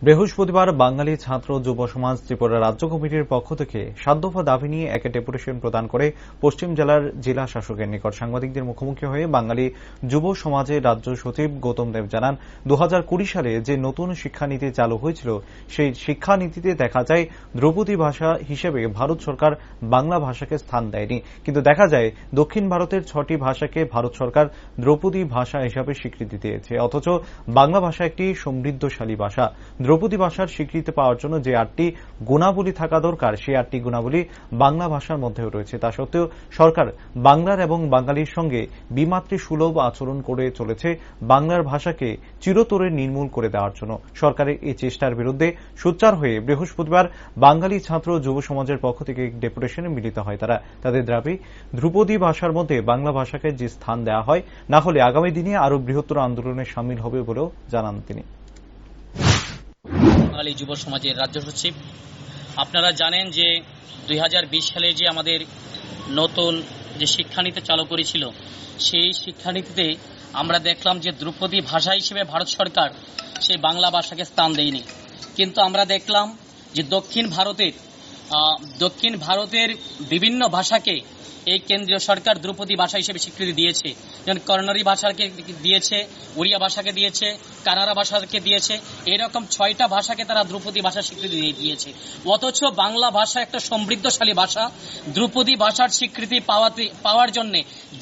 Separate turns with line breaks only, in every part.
বৃহস্পতিবার বাঙালি ছাত্র যুব সমাজ ত্রিপুরা রাজ্য কমিটির পক্ষ থেকে ৭ দফা দাবি নিয়ে এক ডেপুটেশন প্রদান করে পশ্চিম জেলার জেলা শাসকের নিকট সাংবাদিকদের মুখোমুখি হয়ে বাঙালি যুব সমাজের রাজ্য সচিব গৌতম দেব জানান, ২০২০ সালে যে নতুন শিক্ষানীতি চালু হয়েছিল সেই শিক্ষানীতিতে দেখা যায় ধ্রুপদী ভাষা হিসেবে ভারত সরকার বাংলা ভাষাকে স্থান দেয়নি, কিন্তু দেখা যায় দক্ষিণ ভারতের ৬টি ভাষাকে ভারত সরকার ধ্রুপদী ভাষা হিসাবে স্বীকৃতি দিয়েছে। অথচ বাংলা ভাষা একটি সমৃদ্ধশালী ভাষা। ধ্রুপদী ভাষার স্বীকৃতি পাওয়ার জন্য যে ৮টি গুণাবলী থাকা দরকার, সেই ৮টি গুণাবলী বাংলা ভাষার মধ্যেও রয়েছে। তা সত্ত্বেও সরকার বাংলার এবং বাঙালির সঙ্গে বিমাতৃ সুলভ আচরণ করে চলেছে বাংলার ভাষাকে চিরতরে নির্মূল করে দেওয়ার জন্য। সরকারের এই চেষ্টার বিরুদ্ধে সোচ্চার হয়ে বৃহস্পতিবার বাঙালি ছাত্র যুব সমাজের পক্ষ থেকে ডেপুটেশনে মিলিত হয় তারা। তাদের দাবি, ধ্রুপদী ভাষার মধ্যে বাংলা ভাষাকে যে স্থান দেওয়া হয়, না হলে আগামী দিনে আরো বৃহত্তর আন্দোলনে সামিল হবে বলেও জানান তিনি।
বাঙালি যুব সমাজের রাজ্য সচিব, আপনারা জানেন যে ২০২০ সালে যে আমাদের নতুন যে শিক্ষানীতি চালু করেছিল, সেই শিক্ষানীতিতে আমরা দেখলাম যে ধ্রুপদী ভাষা হিসেবে ভারত সরকার সেই বাংলা ভাষাকে স্থান দেয়নি। কিন্তু আমরা দেখলাম যে দক্ষিণ ভারতের বিভিন্ন ভাষাকে এই কেন্দ্রীয় সরকার ধ্রুপদী ভাষা হিসেবে স্বীকৃতি দিয়েছে। যেমন কন্নড়ি ভাষাকে দিয়েছে, উড়িয়া ভাষাকে দিয়েছে, কানাড়া ভাষাকে দিয়েছে, এরকম ৬টা ভাষাকে তারা ধ্রুপদী ভাষা স্বীকৃতি দিয়েছে। অথচ বাংলা ভাষা একটা সমৃদ্ধশালী ভাষা। ধ্রুপদী ভাষার স্বীকৃতি পাওয়ার জন্য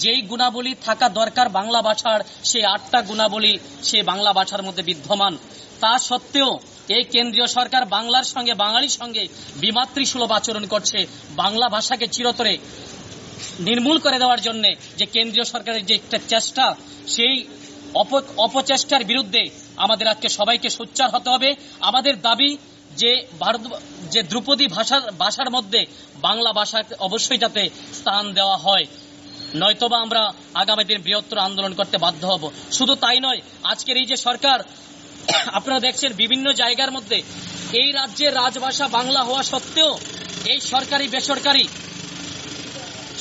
যেই গুণাবলী থাকা দরকার বাংলা ভাষার, সেই ৮টা গুণাবলী সেই বাংলা ভাষার মধ্যে বিদ্যমান। তা সত্ত্বেও এই কেন্দ্রীয় সরকার বাংলার সঙ্গে বাঙালির সঙ্গে বিমাতৃ সুলভ আচরণ করছে। বাংলা ভাষাকে চিরতরে নির্মূল করে দেওয়ার জন্য যে কেন্দ্রীয় সরকারের যে একটা চেষ্টা, সেই অপচেষ্টার বিরুদ্ধে আমাদের আজকে সবাইকে সোচ্চার হতে হবে। আমাদের দাবি যে ধ্রুপদী ভাষার মধ্যে বাংলা ভাষাকে অবশ্যই যাতে স্থান দেওয়া হয়, নয়তোবা আমরা আগামী দিন বৃহত্তর আন্দোলন করতে বাধ্য হব। শুধু তাই নয়, আজকের এই যে সরকার, আপনারা দেখছেন বিভিন্ন জায়গার মধ্যে এই রাজ্যের রাজভাষা বাংলা হওয়া সত্ত্বেও এই সরকারি বেসরকারি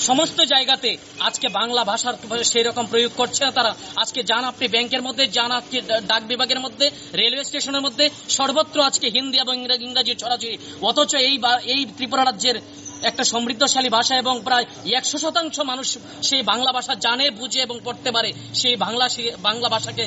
সমস্ত জায়গাতে আজকে বাংলা ভাষার সেই রকম প্রয়োগ করছে না তারা। আজকে যান আপনি ব্যাংকের মধ্যে, যান আজকে ডাক বিভাগের মধ্যে, রেলওয়ে স্টেশনের মধ্যে, সর্বত্র আজকে হিন্দি এবং ইংরাজি ছড়াছড়ি। অথচ এই ত্রিপুরা রাজ্যের একটা সমৃদ্ধশালী ভাষা এবং প্রায় ১০০% মানুষ সেই বাংলা ভাষা জানে, বুঝে এবং পড়তে পারে। সেই বাংলা ভাষাকে